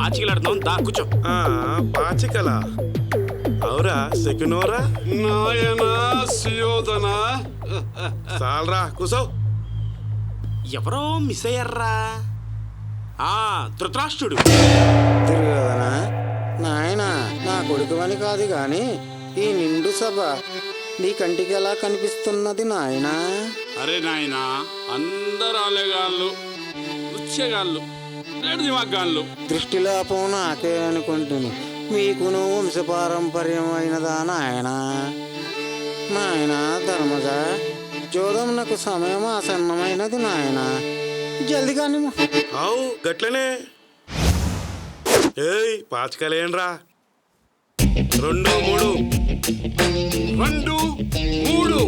పాచికలాడుతున్నాం. దా కూర్చో. పాచికల అవురా సెకినోరా నాయనా సుయోధన. చాలరా కూసో. ఎవరో మిస్ అయ్యారా? ధృతరాష్ట్రుడు. దుర్యోధన నాయన నా కొడుకువని కాదు గాని ఈ నిండు సభ నీ కంటికి ఎలా కనిపిస్తున్నది నాయనా? అరే నాయనా, అందరు ఆలేగాళ్ళు, నృత్యగాళ్ళు, రేడు దిమాగాళ్ళు. దృష్టిలోపం నాకే అనుకుంటుని మీకును వంశపారంపర్యమైనదా నాయనా? నాయనా ధర్మజా, జోదమునకు సమయం ఆసన్నమైనది నాయనా, జల్ది కాని. అవు గట్లనే. ఏయ్ పాచికలేండ్రా. 2 3 2 3